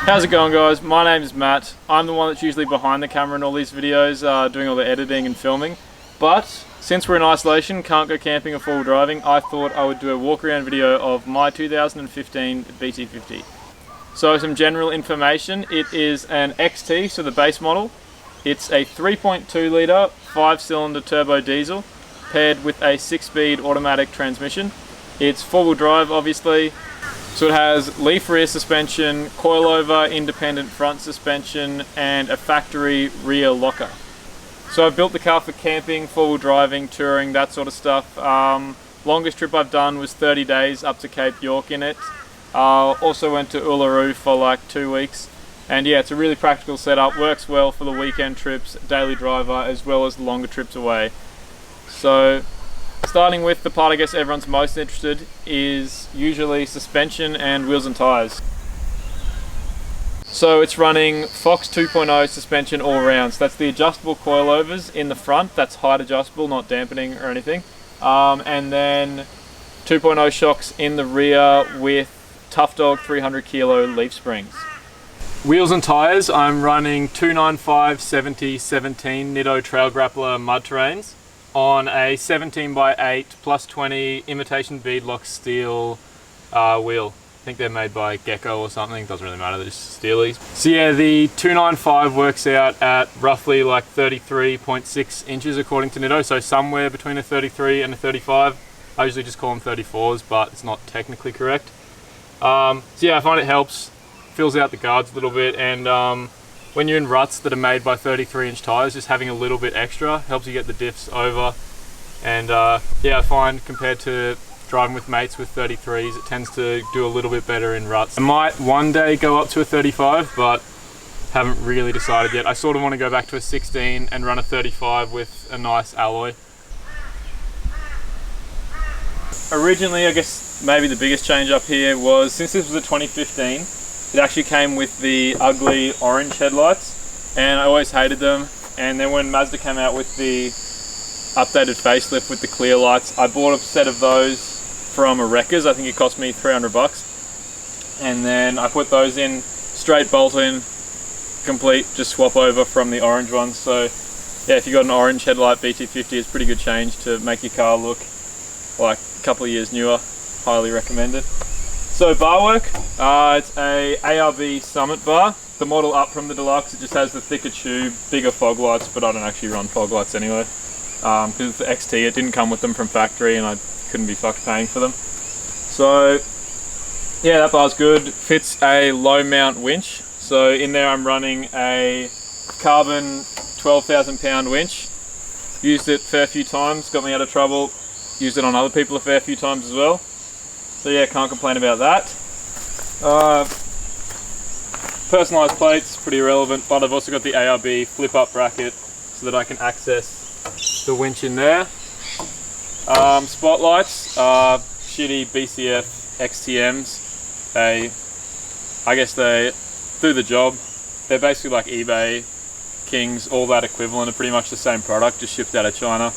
How's it going, guys? My name is Matt. I'm the one that's usually behind the camera in all these videos, doing all the editing and filming. But since we're in isolation, can't go camping or four-wheel driving, I thought I would do a walk-around video of my 2015 BT-50. So some general information: it is an XT, so the base model. It's a 3.2 litre 5-cylinder turbo diesel paired with a 6-speed automatic transmission. It's four-wheel drive, obviously. So it has leaf rear suspension, coilover independent front suspension, and a factory rear locker. So I've built the car for camping, four-wheel driving, touring, that sort of stuff. Longest trip I've done was 30 days up to Cape York in it. Also went to Uluru for like 2 weeks. And yeah, it's a really practical setup, works well for the weekend trips, daily driver, as well as longer trips away. So starting with the part I guess everyone's most interested is usually suspension and wheels and tyres. So it's running Fox 2.0 suspension all round. So that's the adjustable coilovers in the front, that's height adjustable, not dampening or anything. And then 2.0 shocks in the rear with Tough Dog 300 kilo leaf springs. Wheels and tyres, I'm running 295/70/17 Nitto Trail Grappler mud terrains on a 17x8 plus 20 imitation beadlock steel wheel. I think they're made by Gecko or something, doesn't really matter, they're just steelies. So yeah, the 295 works out at roughly like 33.6 inches according to Nitto, so somewhere between a 33 and a 35. I usually just call them 34s, but it's not technically correct. So yeah, I find it helps, fills out the guards a little bit, and when you're in ruts that are made by 33-inch tyres, just having a little bit extra helps you get the diffs over. And yeah, I find compared to driving with mates with 33s, it tends to do a little bit better in ruts. I might one day go up to a 35, but haven't really decided yet. I sort of want to go back to a 16 and run a 35 with a nice alloy. Originally, I guess maybe the biggest change up here was, since this was a 2015, it actually came with the ugly orange headlights, and I always hated them. And then when Mazda came out with the updated facelift with the clear lights, I bought a set of those from a Wreckers. I think it cost me 300 bucks. And then I put those in, straight bolt in, complete, just swap over from the orange ones. So yeah, if you got an orange headlight BT-50, it's a pretty good change to make your car look like a couple of years newer. Highly recommend it. So bar work, it's a ARB Summit bar. The model up from the Deluxe, it just has the thicker tube, bigger fog lights, but I don't actually run fog lights anyway. Because it's the XT, it didn't come with them from factory and I couldn't be fucked paying for them. So yeah, that bar's good. Fits a low mount winch. So in there I'm running a carbon 12,000 pound winch. Used it a fair few times, got me out of trouble. Used it on other people a fair few times as well. So yeah, can't complain about that. Personalised plates, pretty irrelevant, but I've also got the ARB flip up bracket so that I can access the winch in there. Spotlights, shitty BCF XTMs. I guess they do the job. They're basically like eBay, Kings, all that equivalent, are pretty much the same product, just shipped out of China.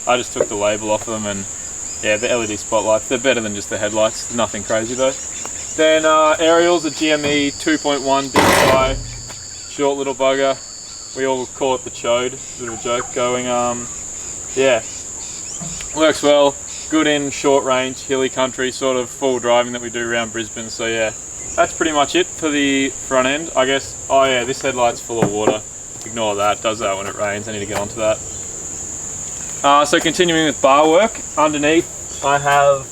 I just took the label off them, and yeah, the LED spotlights, they're better than just the headlights, nothing crazy though. Then aerials, a GME 2.1 DSi, short little bugger. We all call it the chode, bit of a joke going. Yeah, works well, good in short range, hilly country, sort of full driving that we do around Brisbane. So yeah, that's pretty much it for the front end, I guess. Oh yeah, this headlight's full of water. Ignore that, does that when it rains, I need to get onto that. So continuing with bar work, underneath I have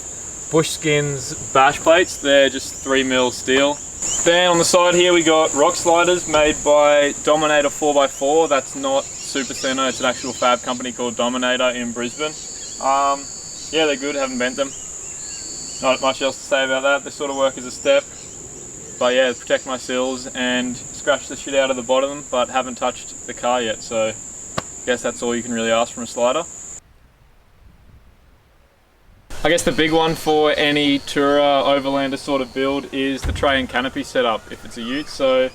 Bushskins bash plates. They're just 3mm steel. Then on the side here we got rock sliders made by Dominator 4x4. That's not Super Center, it's an actual fab company called Dominator in Brisbane. Yeah, they're good, haven't bent them. Not much else to say about that. They sort of work as a step. But yeah, protect my sills and scratch the shit out of the bottom, but haven't touched the car yet, so I guess that's all you can really ask from a slider. I guess the big one for any tourer, overlander sort of build is the tray and canopy setup if it's a ute. So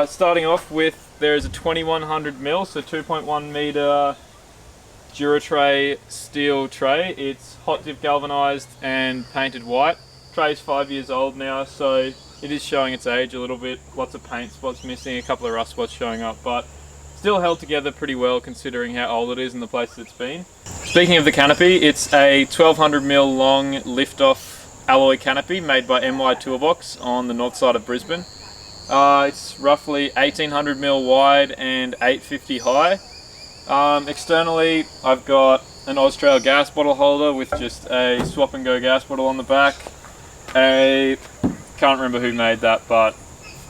starting off with, there is a 2100mm, so 2.1 meter Duratray steel tray. It's hot dip galvanized and painted white. Tray's 5 years old now, so it is showing its age a little bit. Lots of paint spots missing, a couple of rust spots showing up, but still held together pretty well considering how old it is and the places it's been. Speaking of the canopy, it's a 1200mm long lift-off alloy canopy made by MY Toolbox on the north side of Brisbane. It's roughly 1800mm wide and 850 high. Externally, I've got an Australia gas bottle holder with just a swap and go gas bottle on the back. Can't remember who made that, but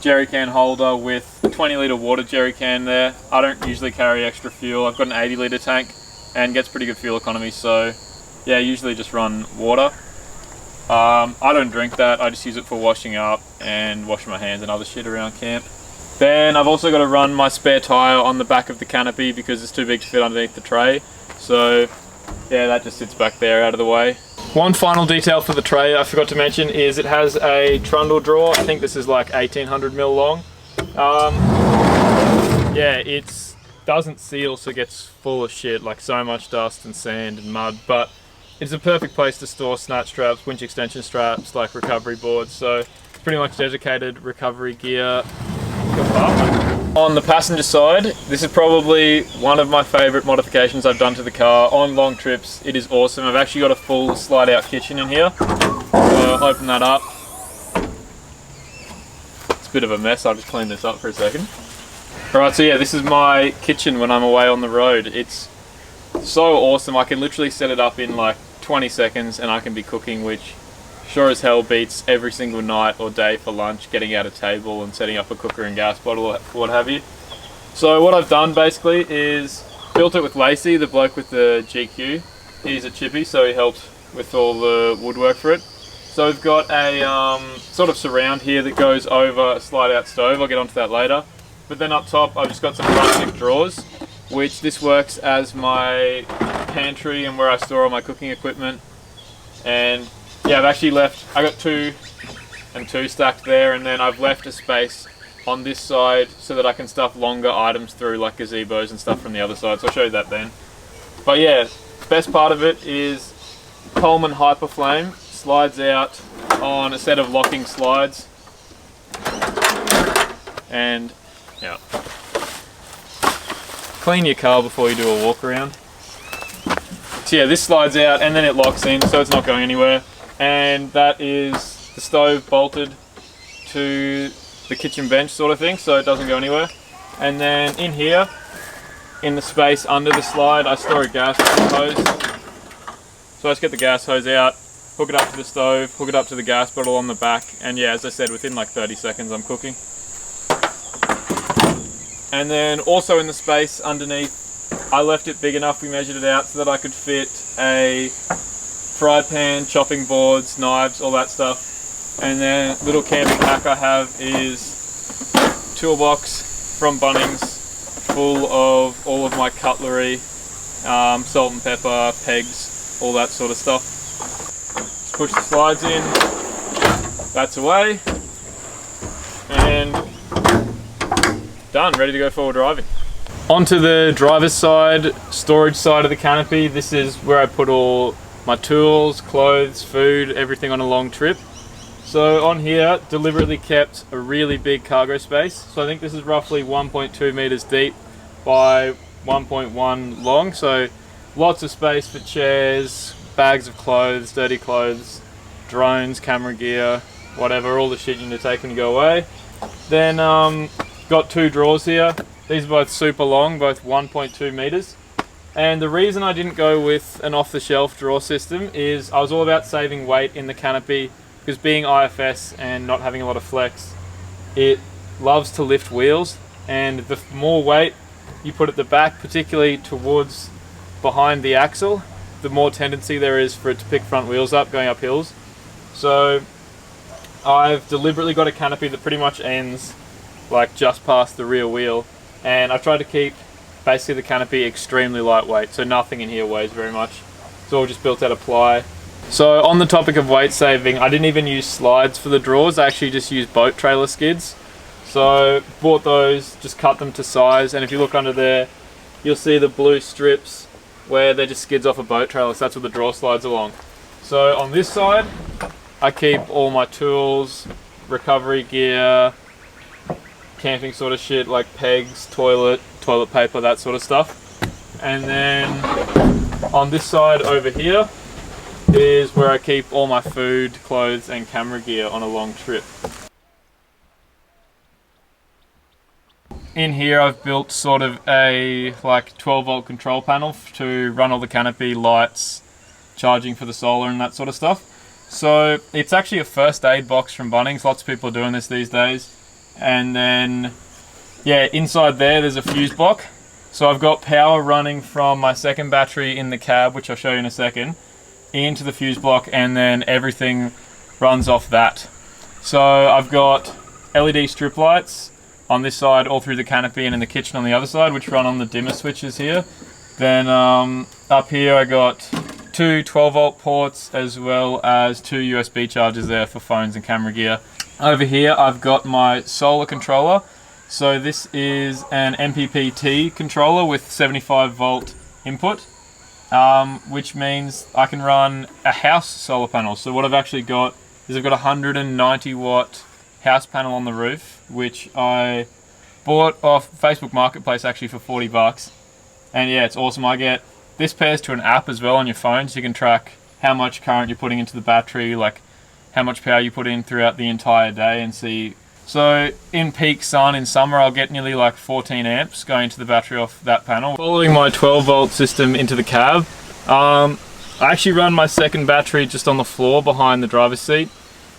jerry can holder with a 20 litre water jerry can there. I don't usually carry extra fuel. I've got an 80 litre tank and gets pretty good fuel economy, so yeah, usually just run water. I don't drink that, I just use it for washing up and washing my hands and other shit around camp. Then I've also got to run my spare tyre on the back of the canopy because it's too big to fit underneath the tray. So yeah, that just sits back there out of the way. One final detail for the tray I forgot to mention is it has a trundle drawer. I think this is like 1800mm long. Yeah, it doesn't seal, so it gets full of shit, like so much dust and sand and mud, but it's a perfect place to store snatch straps, winch extension straps, like recovery boards, so it's pretty much dedicated recovery gear compartment. On the passenger side, this is probably one of my favourite modifications I've done to the car. On long trips, it is awesome. I've actually got a full slide-out kitchen in here. So I'll open that up. It's a bit of a mess, I'll just clean this up for a second. Alright, so yeah, this is my kitchen when I'm away on the road. It's so awesome. I can literally set it up in like 20 seconds and I can be cooking, which sure as hell beats every single night or day for lunch, getting out a table and setting up a cooker and gas bottle or what have you. So what I've done basically is built it with Lacey, the bloke with the GQ. He's a chippy, so he helped with all the woodwork for it. So we've got a sort of surround here that goes over a slide out stove. I'll get onto that later. But then up top I've just got some plastic drawers, which this works as my pantry and where I store all my cooking equipment. And yeah, I've actually I got 2 and 2 stacked there, and then I've left a space on this side so that I can stuff longer items through, like gazebos and stuff from the other side, so I'll show you that then. But yeah, best part of it is Coleman Hyperflame slides out on a set of locking slides, and yeah, clean your car before you do a walk around. So yeah, this slides out and then it locks in, so it's not going anywhere. And that is the stove bolted to the kitchen bench sort of thing, so it doesn't go anywhere. And then in here, in the space under the slide, I store a gas hose. So I just get the gas hose out, hook it up to the stove, hook it up to the gas bottle on the back, and yeah, as I said, within like 30 seconds I'm cooking. And then also in the space underneath, I left it big enough, we measured it out so that I could fit a fry pan, chopping boards, knives, all that stuff. And then little camping hack I have is toolbox from Bunnings full of all of my cutlery, salt and pepper, pegs, all that sort of stuff. Just push the slides in, that's away, and done, ready to go forward driving. Onto the driver's side, storage side of the canopy. This is where I put all my tools, clothes, food, everything on a long trip. So on here, deliberately kept a really big cargo space. So I think this is roughly 1.2 meters deep by 1.1 long. So lots of space for chairs, bags of clothes, dirty clothes, drones, camera gear, whatever, all the shit you need to take when you go away. Then got 2 drawers here. These are both super long, both 1.2 meters. And the reason I didn't go with an off-the-shelf drawer system is I was all about saving weight in the canopy, because being IFS and not having a lot of flex, it loves to lift wheels, and the more weight you put at the back, particularly towards behind the axle, the more tendency there is for it to pick front wheels up going up hills. So I've deliberately got a canopy that pretty much ends like just past the rear wheel, and I've tried to keep basically the canopy extremely lightweight, so nothing in here weighs very much. It's all just built out of ply. So on the topic of weight saving, I didn't even use slides for the drawers, I actually just used boat trailer skids. So bought those, just cut them to size, and if you look under there, you'll see the blue strips where they just skids off a boat trailer, so that's what the drawer slides along. So on this side, I keep all my tools, recovery gear, camping sort of shit like pegs, toilet paper, that sort of stuff. And then on this side over here is where I keep all my food, clothes and camera gear on a long trip. In here I've built sort of a like 12 volt control panel to run all the Canopy lights, charging for the solar and that sort of stuff. So it's actually a first aid box from Bunnings. Lots of people are doing this these days. And then, yeah, inside there's a fuse block. So I've got power running from my second battery in the cab, which I'll show you in a second, into the fuse block, and then everything runs off that. So I've got LED strip lights on this side all through the canopy and in the kitchen on the other side, which run on the dimmer switches here. Then up here I got two 12 volt ports as well as two USB chargers there for phones and camera gear. Over here I've got my solar controller. So this is an MPPT controller with 75 volt input, which means I can run a house solar panel. So what I've actually got is I've got a 190 watt house panel on the roof, which I bought off Facebook Marketplace actually for 40 bucks. And yeah, it's awesome. This pairs to an app as well on your phone, so you can track how much current you're putting into the battery, like how much power you put in throughout the entire day, and see. So in peak sun in summer, I'll get nearly like 14 amps going to the battery off that panel. Following my 12 volt system into the cab, I actually run my second battery just on the floor behind the driver's seat.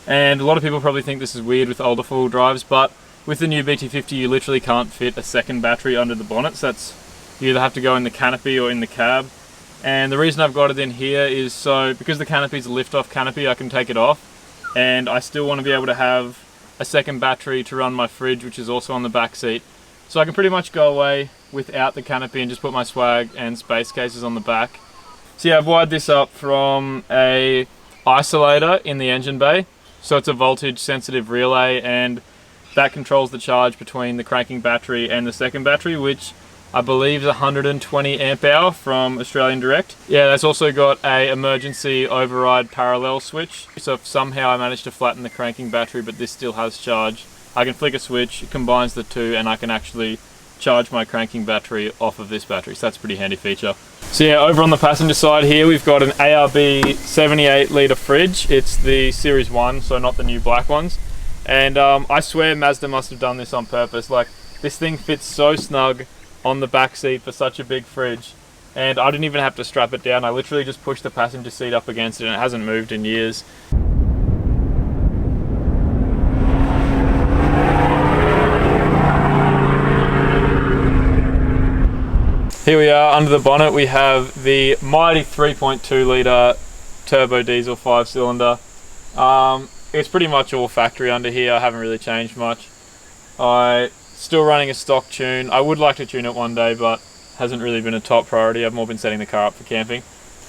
And a lot of people probably think this is weird with older four-wheel drives, but with the new BT-50 you literally can't fit a second battery under the bonnet. So you either have to go in the canopy or in the cab. And the reason I've got it in here is so, because the canopy is a lift-off canopy, I can take it off, and I still want to be able to have a second battery to run my fridge, which is also on the back seat. So I can pretty much go away without the canopy and just put my swag and space cases on the back. So yeah, I've wired this up from a isolator in the engine bay. So it's a voltage sensitive relay, and that controls the charge between the cranking battery and the second battery, which I believe is 120 amp hour from Australian Direct. Yeah, that's also got a emergency override parallel switch. So if somehow I manage to flatten the cranking battery but this still has charge, I can flick a switch, it combines the two, and I can actually charge my cranking battery off of this battery. So that's a pretty handy feature. So yeah, over on the passenger side here we've got an ARB 78 litre fridge. It's the Series 1, so not the new black ones. And I swear Mazda must have done this on purpose. Like, this thing fits so snug on the back seat for such a big fridge, and I didn't even have to strap it down. I literally just pushed the passenger seat up against it and it hasn't moved in years. Here we are under the bonnet. We have the mighty 3.2 litre turbo diesel 5-cylinder. It's pretty much all factory under here. I haven't really changed much. Still running a stock tune. I would like to tune it one day, but hasn't really been a top priority. I've more been setting the car up for camping.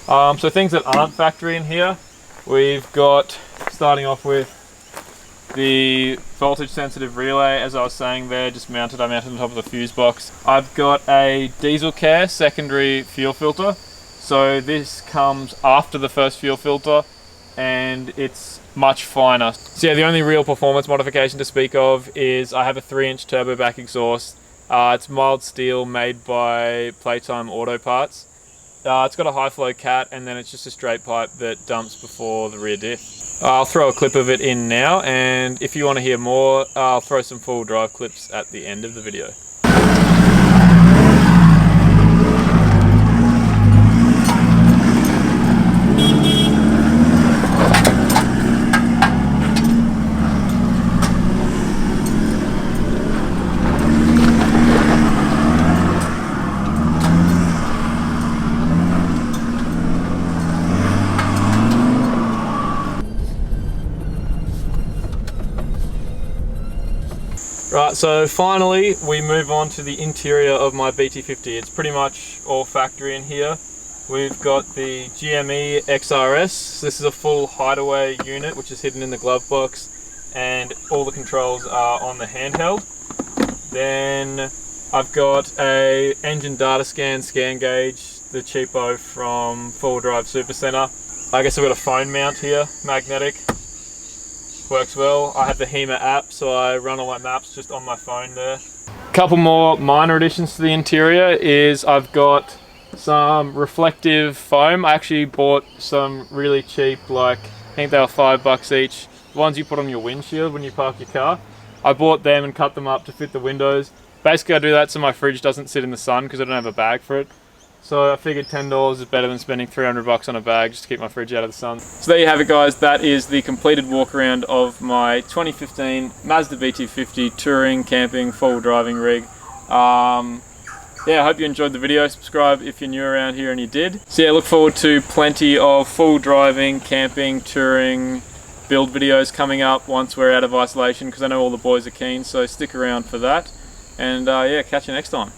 So things that aren't factory in here, we've got, starting off with the voltage sensitive relay, as I was saying there, just mounted. I mounted on top of the fuse box. I've got a Diesel Care secondary fuel filter. So this comes after the first fuel filter, and it's much finer. So yeah, the only real performance modification to speak of is I have a 3-inch turbo back exhaust. It's mild steel made by Playtime Auto Parts. It's got a high flow cat, and then it's just a straight pipe that dumps before the rear diff. I'll throw a clip of it in now, and if you want to hear more, I'll throw some full drive clips at the end of the video. Right, so finally we move on to the interior of my BT-50. It's pretty much all factory in here. We've got the GME XRS. This is a full hideaway unit which is hidden in the glove box, and all the controls are on the handheld. Then I've got a engine data scan gauge, the cheapo from 4-wheel drive Supercenter. I guess I've got a phone mount here, magnetic. works well. I have the HEMA app, so I run all my maps just on my phone there. Couple more minor additions to the interior is I've got some reflective foam. I actually bought some really cheap, like I think they were $5 each. The ones you put on your windshield when you park your car. I bought them and cut them up to fit the windows. Basically I do that so my fridge doesn't sit in the sun because I don't have a bag for it. So I figured $10 is better than spending $300 on a bag just to keep my fridge out of the sun. So there you have it guys, that is the completed walk around of my 2015 Mazda BT-50 touring, camping, four-wheel driving rig. Yeah, I hope you enjoyed the video. Subscribe if you're new around here and you did. So yeah, look forward to plenty of full driving, camping, touring, build videos coming up once we're out of isolation because I know all the boys are keen, so stick around for that. And yeah, catch you next time.